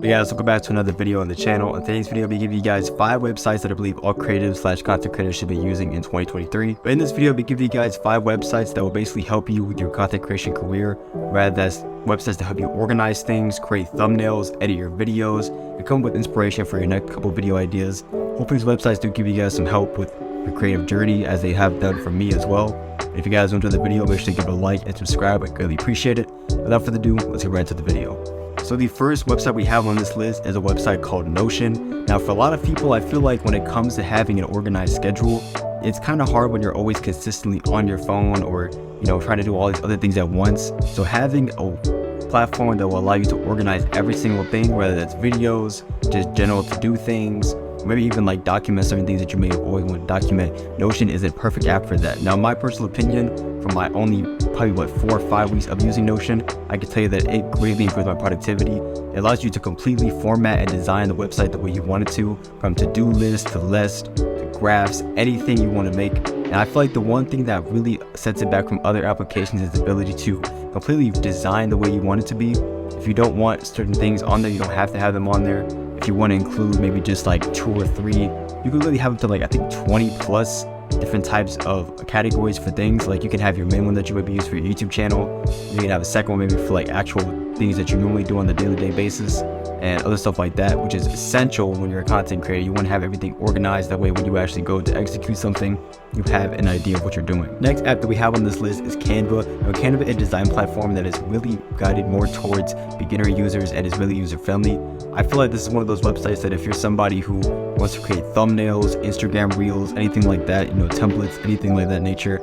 Hey guys, welcome back to another video on the channel. In today's video, I'll be giving you guys 5 websites that I believe all creatives / content creators should be using in 2023. But in this video, I'll be giving you guys 5 websites that will basically help you with your content creation career, whether that's websites to help you organize things, create thumbnails, edit your videos, and come up with inspiration for your next couple video ideas. Hopefully these websites do give you guys some help with your creative journey, as they have done for me as well. If you guys enjoyed the video, make sure to give it a like and subscribe. I greatly appreciate it. Without further ado, let's get right into the video. So the first website we have on this list is a website called Notion. Now, for a lot of people, I feel like when it comes to having an organized schedule, it's kind of hard when you're always consistently on your phone or, trying to do all these other things at once. So having a platform that will allow you to organize every single thing, whether that's videos, just general to-do things, maybe even like document certain things that you may have always wanted to document, Notion is a perfect app for that. Now, my personal opinion, from my only probably 4 or 5 weeks of using Notion, I can tell you that it greatly improves my productivity. It allows you to completely format and design the website the way you want it to, from to-do list to list to graphs, anything you want to make. And I feel like the one thing that really sets it back from other applications is the ability to completely design the way you want it to be. If you don't want certain things on there, you don't have to have them on there. If you want to include maybe just like 2 or 3, you can really have up to like, I think 20 plus different types of categories for things. Like you can have your main one that you maybe use for your YouTube channel. You can have a second one maybe for like actual things that you normally do on the day-to-day basis and other stuff like that, which is essential when you're a content creator. You want to have everything organized, that way when you actually go to execute something, you have an idea of what you're doing. Next app that we have on this list is Canva. Now, Canva is a design platform that is really guided more towards beginner users and is really user-friendly. I feel like this is one of those websites that if you're somebody who wants to create thumbnails, Instagram reels, anything like that, templates, anything like that nature,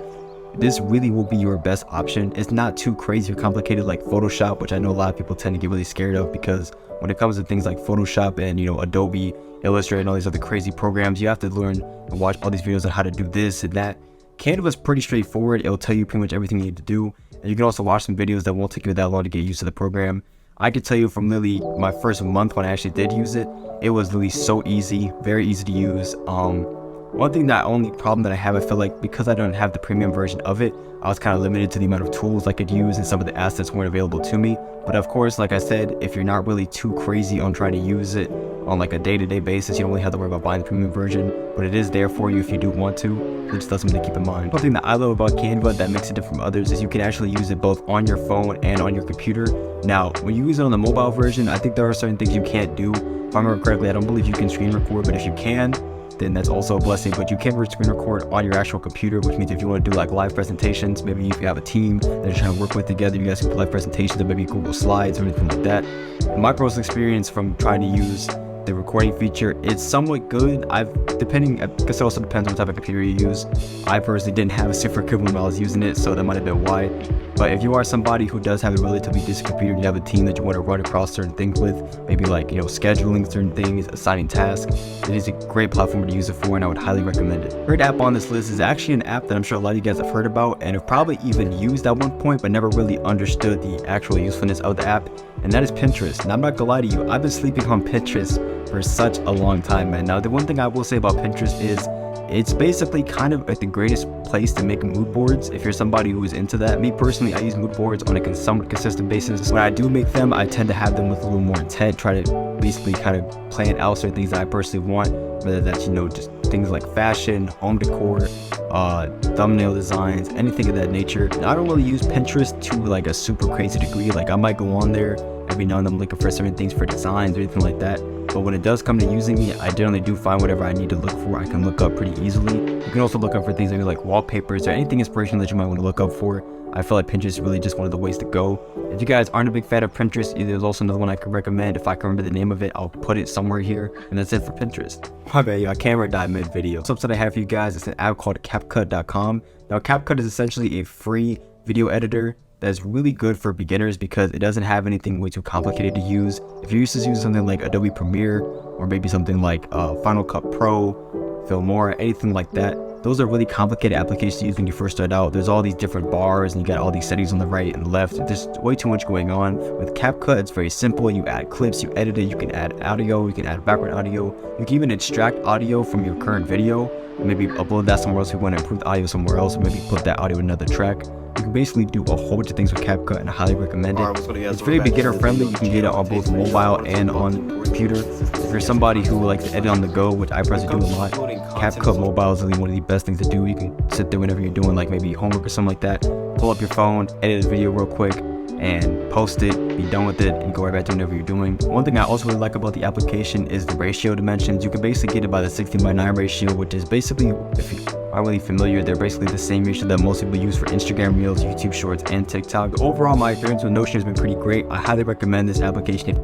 this really will be your best option. It's not too crazy or complicated like Photoshop, which I know a lot of people tend to get really scared of, because when it comes to things like Photoshop and Adobe Illustrator and all these other crazy programs, you have to learn and watch all these videos on how to do this and that. Canva is pretty straightforward. It'll tell you pretty much everything you need to do, and you can also watch some videos that won't take you that long to get used to the program. I could tell you from literally my first month when I actually did use it, it was really so easy, very easy to use. One thing, that only problem that I have, I feel like because I don't have the premium version of it, I was kind of limited to the amount of tools I could use, and some of the assets weren't available to me. But of course, like I said, if you're not really too crazy on trying to use it on like a day-to-day basis, you don't really have to worry about buying the premium version, but it is there for you if you do want to. So just that's something to keep in mind. One thing that I love about Canva that makes it different from others is you can actually use it both on your phone and on your computer. Now, when you use it on the mobile version, I think there are certain things you can't do. If I remember correctly, I don't believe you can screen record, but if you can, then that's also a blessing. But you can screen record on your actual computer, which means if you want to do like live presentations, maybe if you have a team that you're trying to work with together, you guys can do live presentations or maybe Google Slides or anything like that. In my personal experience from trying to use the recording feature, it's somewhat good. I guess it also depends on what type of computer you use. I personally didn't have a super good one while I was using it, so that might have been why. But if you are somebody who does have a relatively decent computer and you have a team that you want to run across certain things with, maybe like scheduling certain things, assigning tasks, it is a great platform to use it for, and I would highly recommend it. Third app on this list is actually an app that I'm sure a lot of you guys have heard about and have probably even used at one point, but never really understood the actual usefulness of the app, and that is Pinterest. And I'm not gonna lie to you, I've been sleeping on Pinterest for such a long time, man. Now, the one thing I will say about Pinterest is it's basically kind of like the greatest place to make mood boards if you're somebody who is into that. Me personally, I use mood boards on a somewhat consistent basis. When I do make them, I tend to have them with a little more intent, try to basically kind of plan out certain things that I personally want, whether that's just things like fashion, home decor, thumbnail designs, anything of that nature. Now, I don't really use Pinterest to like a super crazy degree. Like I might go on there every now and then, I'm looking for certain things for designs or anything like that. But when it does come to using it, I generally do find whatever I need to look for, I can look up pretty easily. You can also look up for things like wallpapers or anything inspirational that you might want to look up for. I feel like Pinterest is really just one of the ways to go. If you guys aren't a big fan of Pinterest, there's also another one I can recommend. If I can remember the name of it, I'll put it somewhere here. And that's it for Pinterest. My bad, I camera died mid-video. Something I have for you guys is an app called CapCut.com. Now, CapCut is essentially a free video editor that's really good for beginners because it doesn't have anything way too complicated to use. If you're used to using something like Adobe Premiere or maybe something like Final Cut Pro, Filmora, anything like that, those are really complicated applications to use when you first start out. There's all these different bars and you got all these settings on the right and the left. There's way too much going on. With CapCut, it's very simple. You add clips, you edit it, you can add audio, you can add background audio. You can even extract audio from your current video and maybe upload that somewhere else if you want to improve the audio somewhere else, or maybe put that audio in another track. You can basically do a whole bunch of things with CapCut, and I highly recommend it. It's very beginner friendly. You can get it on both mobile and on computer. If you're somebody who likes to edit on the go, which I personally do a lot, CapCut Mobile is really one of the best things to do. You can sit there whenever you're doing like maybe homework or something like that, pull up your phone, edit a video real quick, and post it, be done with it, and go right back to whatever you're doing. One thing I also really like about the application is the ratio dimensions. You can basically get it by the 16:9 ratio, which is basically, if you aren't really familiar, they're basically the same ratio that most people use for Instagram Reels, YouTube Shorts, and TikTok. Overall, my experience with Notion has been pretty great. I highly recommend this application.